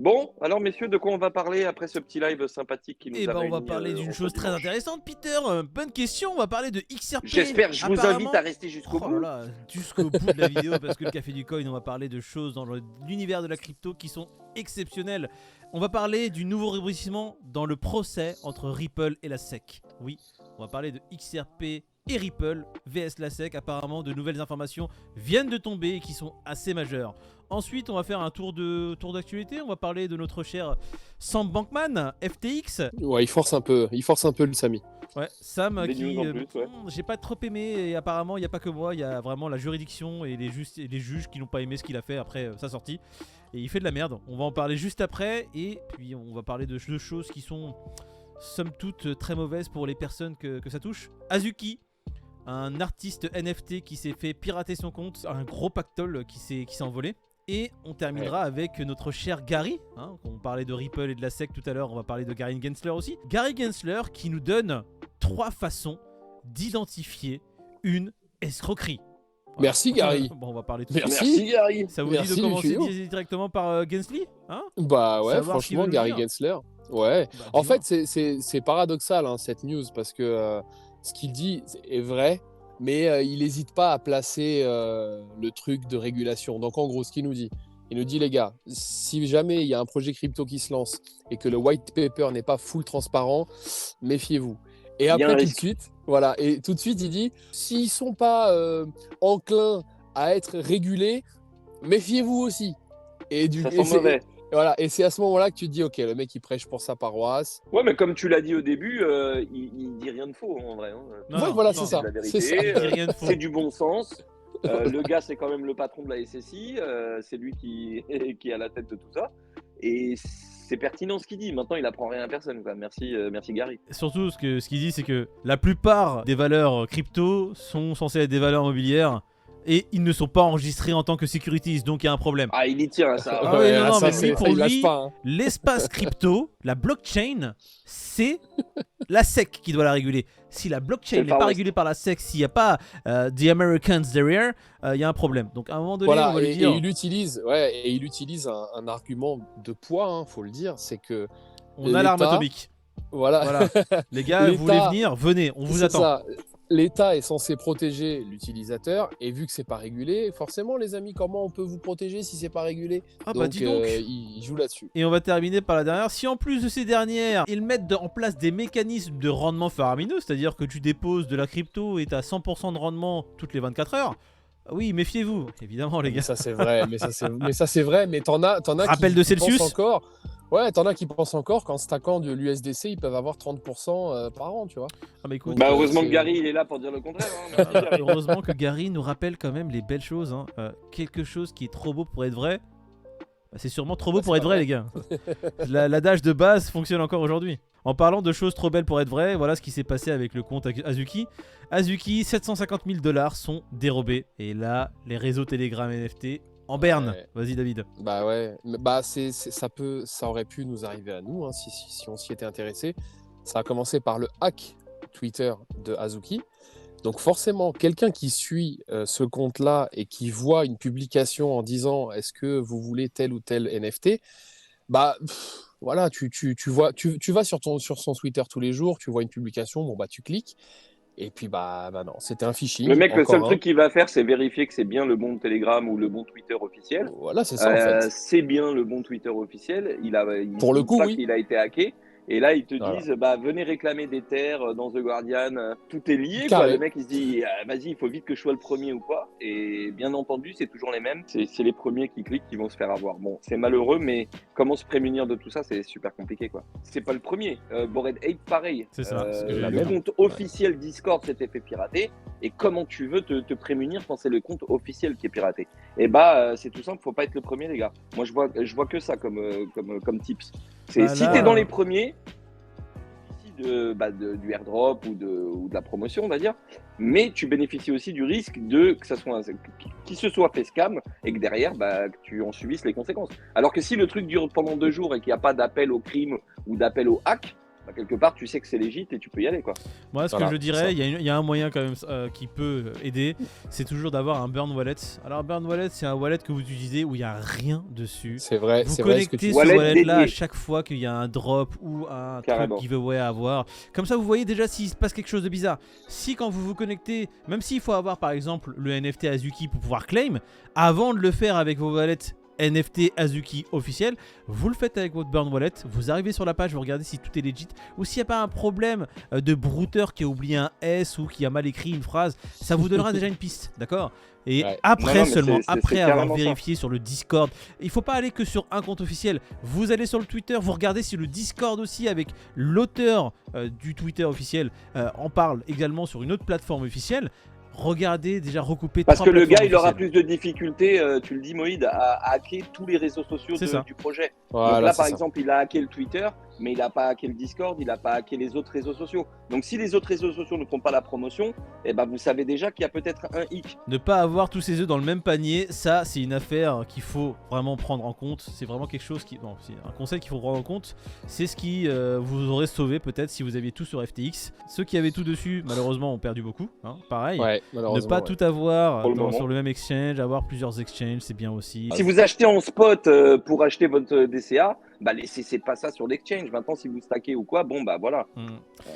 Bon, alors messieurs, de quoi on va parler après ce petit live sympathique qui nous Eh a ben, on va réunis parler d'une en ce chose très dimanche? intéressante, Peter. Bonne question. On va parler de XRP. J'espère, je vous invite à rester jusqu'au Oh là bout. là, jusqu'au bout de la vidéo, parce que le Café du Coin, on va parler de choses dans l'univers de la crypto qui sont exceptionnelles. On va parler du nouveau rebondissement dans le procès entre Ripple et la SEC. Oui, on va parler de XRP et Ripple vs la SEC. Apparemment, de nouvelles informations viennent de tomber et qui sont assez majeures. Ensuite, on va faire un tour d'actualité. On va parler de notre cher Sam Bankman, FTX. Ouais, il force un peu le Samy. Ouais, Sam Des qui, news en plus, ouais. j'ai pas trop aimé, et apparemment il n'y a pas que moi, il y a vraiment la juridiction et les juges qui n'ont pas aimé ce qu'il a fait après sa sortie. Et il fait de la merde, on va en parler juste après, et puis on va parler de choses qui sont somme toute très mauvaises pour les personnes que ça touche. Azuki, un artiste NFT qui s'est fait pirater son compte, un gros pactole qui s'est envolé. Et on terminera avec notre cher Gary, hein, on parlait de Ripple et de la SEC tout à l'heure, on va parler de Gary Gensler aussi. Gary Gensler qui nous donne 3 façons d'identifier une escroquerie. Voilà. Merci Gary. Bon, on va parler tout Merci Gary. Ça vous Merci, dit de commencer Lucio. directement par Gensler, hein? Bah ouais, Savoir ce qu'il franchement, veut nous Gary dire. Gensler. Ouais. Bah, En dis-moi. fait, c'est paradoxal hein, cette news parce que ce qu'il dit est vrai, mais il n'hésite pas à placer le truc de régulation. Donc en gros, ce qu'il nous dit, il nous dit les gars, si jamais il y a un projet crypto qui se lance et que le white paper n'est pas full transparent, méfiez-vous. Et Il y a un après tout de risque. suite, voilà, et tout de suite il dit, s'ils sont pas enclins à être régulés, méfiez-vous aussi. Et du Ça et sent mauvais. voilà, et c'est à ce moment-là que tu te dis, ok, le mec il prêche pour sa paroisse. Ouais, mais comme tu l'as dit au début, il dit rien de faux en vrai. Hein. Non, Ouais, non, voilà, non, c'est ça. La C'est ça. vérité, il dit rien de faux. c'est du bon sens. Le gars, c'est quand même le patron de la SSI. C'est lui qui est à la tête de tout ça. Et c'est pertinent ce qu'il dit. Maintenant, il apprend rien à personne, quoi. Merci Gary. Surtout, ce qu'il dit, c'est que la plupart des valeurs crypto sont censées être des valeurs immobilières et ils ne sont pas enregistrés en tant que securities, donc il y a un problème. Ah, il y tient à ça. Ah ouais, non, mais ça, lui, pour il lâche lui, pas, hein. l'espace crypto, la blockchain, c'est la SEC qui doit la réguler. Si la blockchain C'est le n'est Far pas West. régulée par la SEC, s'il n'y a pas The Americans derrière, il y a un problème. Donc à un moment donné, on Voilà, va lui et dire, il utilise, un argument de poids, hein, faut le dire, c'est que on a l'arme l'État- atomique. voilà, Voilà. Les gars, vous voulez l'État- venir, venez, on vous c'est attend. ça. L'État est censé protéger l'utilisateur, et vu que c'est pas régulé, forcément, les amis, comment on peut vous protéger si c'est pas régulé? Ah bah dis donc. Il joue là-dessus. Et on va terminer par la dernière. Si en plus de ces dernières, ils mettent en place des mécanismes de rendement faramineux, c'est-à-dire que tu déposes de la crypto et t'as 100% de rendement toutes les 24 heures, oui, méfiez-vous, évidemment les Mais gars. ça c'est vrai, mais ça c'est vrai, mais t'en as Rappel de qui pensent Celsius. encore. Ouais, t'en as qui pensent encore qu'en stackant de l'USDC, ils peuvent avoir 30% par an, tu vois. Ah bah écoute, Donc, Bah, heureusement c'est- que Gary il est là pour dire le contraire. Hein. Merci, Gary. heureusement que Gary nous rappelle quand même les belles choses, hein. Quelque chose qui est trop beau pour être vrai, bah, c'est sûrement trop beau Bah, pour c'est être pas vrai vrai. les gars. L'adage de base fonctionne encore aujourd'hui. En parlant de choses trop belles pour être vraies, voilà ce qui s'est passé avec le compte Azuki. Azuki, 750 000 $ sont dérobés. Et là, les réseaux Telegram NFT en berne. Ouais. Vas-y David. Bah ouais, ça aurait pu nous arriver à nous hein, si on s'y était intéressé. Ça a commencé par le hack Twitter de Azuki. Donc forcément, quelqu'un qui suit ce compte-là et qui voit une publication en disant est-ce que vous voulez tel ou tel NFT, bah voilà, tu vas sur son Twitter tous les jours, tu vois une publication, bon bah tu cliques et puis bah non, c'était un phishing. Le mec, le seul encore truc qu'il va faire, c'est vérifier que c'est bien le bon Telegram ou le bon Twitter officiel. Voilà, c'est ça en fait. C'est bien le bon Twitter officiel. Il Pour le doute coup, pas oui. qu'il a été hacké. Et là, ils te Voilà. disent, bah, venez réclamer des terres dans The Guardian. Tout est lié, quoi. Carré. Le mec, il se dit, vas-y, il faut vite que je sois le premier ou quoi. Et bien entendu, c'est toujours les mêmes. C'est les premiers qui cliquent qui vont se faire avoir. Bon, c'est malheureux, mais comment se prémunir de tout ça, c'est super compliqué, quoi. C'est pas le premier. Bored Ape, pareil. C'est ça, c'est ce que Le j'allais dire. compte officiel Discord s'était fait pirater. Et comment tu veux te prémunir quand c'est le compte officiel qui est piraté? Et bah, c'est tout simple, faut pas être le premier, les gars. Moi, je vois que ça comme tips. C'est Bah si là, t'es dans les premiers, du airdrop ou de la promotion, on va dire, mais tu bénéficies aussi du risque que ça soit qui se soit fait scam et que derrière, bah, que tu en subisses les conséquences. Alors que si le truc dure pendant 2 jours et qu'il n'y a pas d'appel au crime ou d'appel au hack, quelque part, tu sais que c'est légit et tu peux y aller, quoi. Moi, ce Voilà, que je c'est ça. dirais, il y a un moyen quand même qui peut aider, c'est toujours d'avoir un burn wallet. Alors, burn wallet, c'est un wallet que vous utilisez où il n'y a rien dessus. C'est vrai, Vous c'est vrai ce que connectez tu ce Wallet wallet-là à dédié. chaque fois qu'il y a un drop ou un Carrément. truc giveaway à avoir. Comme ça, vous voyez déjà s'il se passe quelque chose de bizarre. Si quand vous vous connectez, même s'il faut avoir par exemple le NFT Azuki pour pouvoir claim, avant de le faire avec vos wallets NFT Azuki officiel, vous le faites avec votre burn wallet, vous arrivez sur la page, vous regardez si tout est legit ou s'il n'y a pas un problème de brouteur qui a oublié un S ou qui a mal écrit une phrase, ça vous donnera déjà une piste, d'accord? Et Ouais. après Non, mais seulement, c'est après avoir carrément ça. vérifié sur le Discord, il faut pas aller que sur un compte officiel, vous allez sur le Twitter, vous regardez si le Discord aussi avec l'auteur du Twitter officiel en parle également sur une autre plateforme officielle. Regardez déjà recouper Parce 3 que le gars, plateformes il aura officielles. plus de difficultés, tu le dis Moïd, à hacker tous les réseaux sociaux C'est ça. du projet. Voilà, Donc là, c'est par ça. exemple, il a hacké le Twitter, mais il n'a pas hacké le Discord, il n'a pas hacké les autres réseaux sociaux. Donc si les autres réseaux sociaux ne font pas la promotion, eh ben, vous savez déjà qu'il y a peut-être un hic. Ne pas avoir tous ses œufs dans le même panier, ça c'est une affaire qu'il faut vraiment prendre en compte. C'est vraiment quelque chose qui... Non, c'est un conseil qu'il faut prendre en compte. C'est ce qui vous aurait sauvé peut-être si vous aviez tout sur FTX. Ceux qui avaient tout dessus, malheureusement, ont perdu beaucoup. Hein, pareil. Ouais, Ne malheureusement. pas ouais. tout avoir Pour le moment. sur le même exchange, avoir plusieurs exchanges, c'est bien aussi. Si vous achetez en spot pour acheter votre DCA, bah laissez pas ça sur l'exchange. Maintenant, si vous stackez ou quoi, bon bah voilà,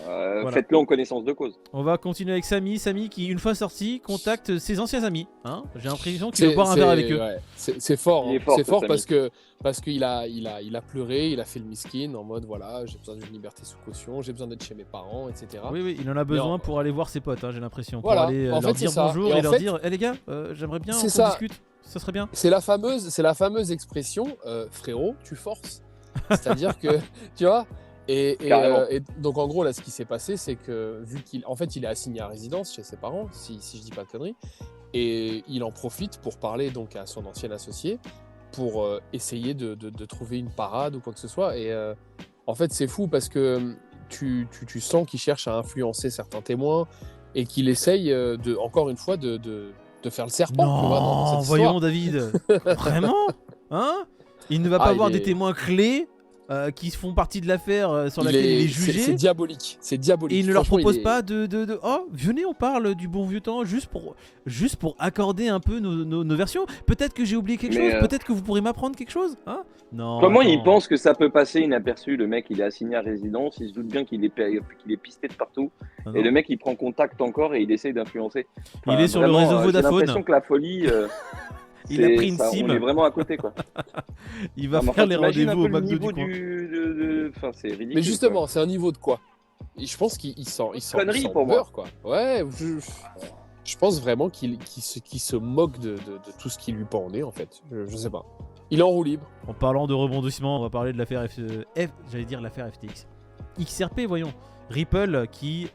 Voilà. faites-le en connaissance de cause. On va continuer avec Samy. Samy qui, une fois sorti, contacte ses anciens amis. Hein, j'ai l'impression qu'il veut boire un verre avec eux. Ouais, c'est fort, Il est hein. fort, C'est ce fort Samy. parce qu'il a pleuré, il a fait le miskin en mode voilà, j'ai besoin d'une liberté sous caution, j'ai besoin d'être chez mes parents, etc. Oui, oui, il en a besoin Non. pour aller voir ses potes, hein, j'ai l'impression. Pour Voilà, aller en leur fait, dire c'est ça. bonjour Et et en leur fait, dire les gars, j'aimerais bien c'est qu'on ça. discute. Ça serait bien. C'est la fameuse expression frérot, tu forces. C'est-à-dire que, tu vois, Carrément. et donc en gros, là, ce qui s'est passé, c'est que vu qu'il il est assigné à résidence chez ses parents, si je dis pas de conneries, et il en profite pour parler donc à son ancien associé pour essayer de trouver une parade ou quoi que ce soit. Et en fait, c'est fou parce que tu sens qu'il cherche à influencer certains témoins et qu'il essaye, encore une fois, de faire le serpent. tu vois, dans Non, cette voyons histoire. David. Vraiment? Hein? Il ne va pas Ah, avoir il des est- témoins clés qui font partie de l'affaire sur laquelle il est C'est jugé. diabolique. C'est diabolique. Et il ne leur Franchement, propose il est- pas de oh, venez, on parle du bon vieux temps juste pour accorder un peu nos versions. Peut-être que j'ai oublié quelque Mais, chose, peut-être que vous pourrez m'apprendre quelque chose. Hein? Non. Comment il attends. pense que ça peut passer inaperçu? Le mec, il est assigné à résidence, il se doute bien qu'il est pisté de partout. Ah non. Et le mec, il prend contact encore et il essaye d'influencer. Il est sur le réseau J'ai Vodafone. l'impression que la folie, Il a pris une on SIM. est vraiment à côté, quoi. Il va Non, mais faire enfin, les t'imagines un rendez-vous peu au le McDo du niveau coin. Enfin, c'est ridicule. Mais justement, c'est un niveau de quoi? Et je pense qu'il Connerie s'en pour moi. beurre, quoi. Ouais, je pense vraiment qu'il se moque de tout ce qui lui pend au nez, en fait. Je sais pas. Il est en roue libre. En parlant de rebondissement, on va parler de l'affaire j'allais dire l'affaire FTX. XRP, voyons. Ripple qui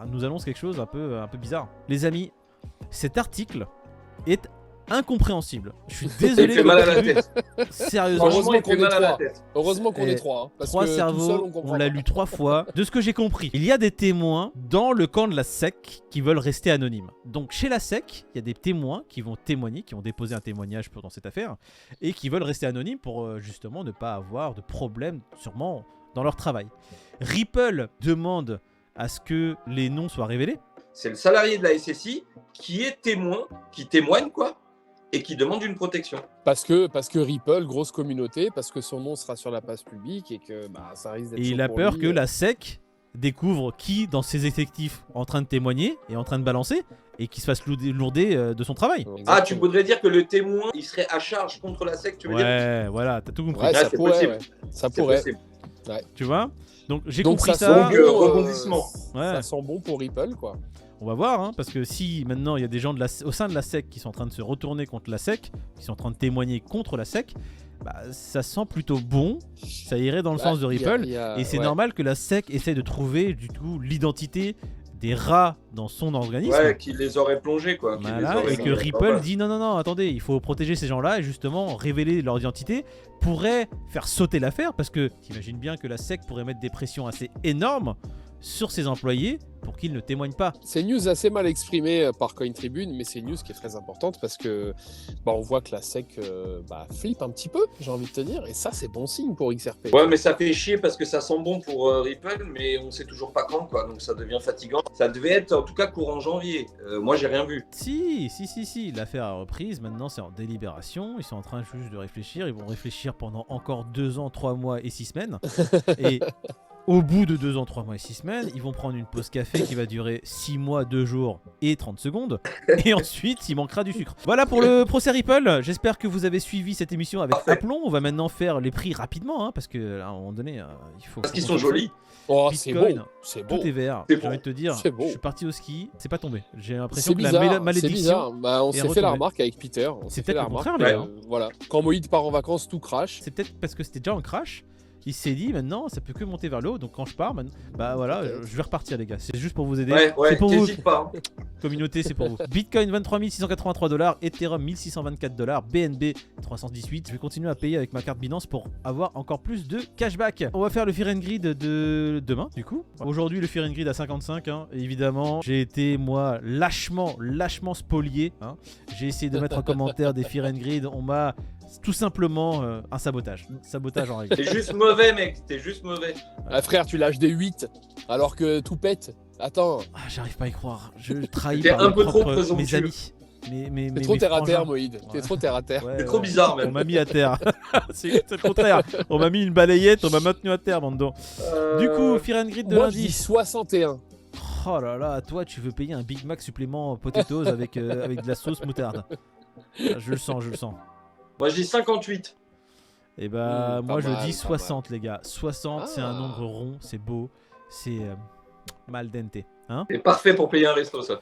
nous annonce quelque chose un peu bizarre. Les amis, cet article est incompréhensible. Je suis désolé. Il fait mal à la de vous dire. tête. Sérieusement. Heureusement il qu'on fait est mal à la trois. tête. Heureusement qu'on Et est trois. Hein, parce 3 que tout cerveaux, seul, on on comprend l'a pas. lu 3 fois. De ce que j'ai compris, il y a des témoins dans le camp de la SEC qui veulent rester anonymes. Donc chez la SEC, il y a des témoins qui vont témoigner, qui ont déposé un témoignage dans cette affaire, et qui veulent rester anonymes pour justement ne pas avoir de problème, sûrement, dans leur travail. Ripple demande à ce que les noms soient révélés. C'est le salarié de la SSI qui est témoin, qui témoigne, quoi, et qui demande une protection. Parce que Ripple, grosse communauté, parce que son nom sera sur la place publique et que ça risque d'être Et chaud il a pour peur lui. que la SEC découvre qui, dans ses effectifs, est en train de témoigner et en train de balancer, et qu'il se fasse lourder de son travail. Ah, tu voudrais dire que le témoin, il serait à charge contre la SEC, tu veux dire? Ouais, voilà, t'as tout compris. Ouais, ça c'est pourrait. possible. Ouais. Ça C'est pourrait. possible. Tu vois? Donc j'ai Donc compris ça ça. sent bon, rebondissement. Ouais. Ça sent bon pour Ripple, quoi. On va voir, hein, parce que si maintenant il y a des gens au sein de la SEC qui sont en train de se retourner contre la SEC, qui sont en train de témoigner contre la SEC, bah, ça sent plutôt bon, ça irait dans le sens de Ripple, et c'est normal que la SEC essaie de trouver du tout l'identité des rats dans son organisme. Ouais, qui les aurait plongés, quoi. qui les Voilà, aurait et que mis en Ripple place. dit non, attendez, il faut protéger ces gens-là, et justement révéler leur identité pourrait faire sauter l'affaire, parce que t'imagines bien que la SEC pourrait mettre des pressions assez énormes sur ses employés pour qu'ils ne témoignent pas. C'est une news assez mal exprimée par Coin Tribune, mais c'est une news qui est très importante parce que on voit que la SEC flippe un petit peu, j'ai envie de te dire, et ça c'est bon signe pour XRP. Ouais, mais ça fait chier parce que ça sent bon pour Ripple, mais on sait toujours pas quand, quoi. Donc ça devient fatigant. Ça devait être en tout cas courant janvier. Moi, j'ai rien vu. Si, l'affaire a reprise, maintenant c'est en délibération, ils sont en train juste de réfléchir, ils vont réfléchir pendant encore 2 ans, 3 mois et 6 semaines, et au bout de 2 ans, 3 mois et 6 semaines, ils vont prendre une pause café qui va durer 6 mois, 2 jours et 30 secondes, et ensuite il manquera du sucre. Voilà pour le procès Ripple, j'espère que vous avez suivi cette émission avec Parfait. aplomb, on va maintenant faire les prix rapidement, parce qu'à un moment donné, il faut... Parce qu'ils sont jolis. Oh, c'est Bitcoin, beau, c'est beau. Tout est vert, C'est j'ai beau. envie de te dire, C'est beau. je suis parti au ski, c'est pas tombé. J'ai l'impression C'est que bizarre, la c'est malédiction... bizarre. On est s'est fait la retombée. remarque avec Peter. On C'est s'est fait peut-être la le remarque. contraire, les gars. Voilà. Quand Moïd part en vacances, tout crache. C'est peut-être parce que c'était déjà en crash. Il s'est dit maintenant ça peut que monter vers le haut, donc quand je pars, voilà, je vais repartir les gars. C'est juste pour vous aider. Ouais, C'est pour vous, t'hésites pas. Hein. communauté, c'est pour vous. Bitcoin 23 683 $, Ethereum 1624 $, BNB 318. Je vais continuer à payer avec ma carte Binance pour avoir encore plus de cashback. On va faire le Fear and Greed de demain du coup. Aujourd'hui le Fear and Greed à 55 hein. Et évidemment j'ai été moi lâchement spolié hein. J'ai essayé de mettre en commentaire des Fear and Greed, on m'a tout simplement un sabotage en règle. T'es juste mauvais, mec. T'es juste mauvais. Ah, frère, tu lâches des 8 alors que tout pète. Attends, Ah, j'arrive pas à y croire. Je trahis T'es par un mes peu trop propres- présomptueux. mes amis. Mes t'es trop terre à terre, frangins. Moïd. T'es Ouais. trop terre à terre. Ouais, C'est trop bizarre, même. On m'a mis à terre. c'est le contraire. On m'a mis une balayette, on m'a maintenu à terre, bande. Du coup, Fear and Greed de Moi, je dis lundi. 61. Oh là là, toi, tu veux payer un Big Mac supplément potatoes avec de la sauce moutarde. Ah, je le sens. Moi, je dis 58. Et bah, moi, Pas je mal, dis pas 60, les gars. 60, c'est un Ah. nombre rond, c'est beau, c'est mal dente. Hein? C'est parfait pour payer un resto, ça.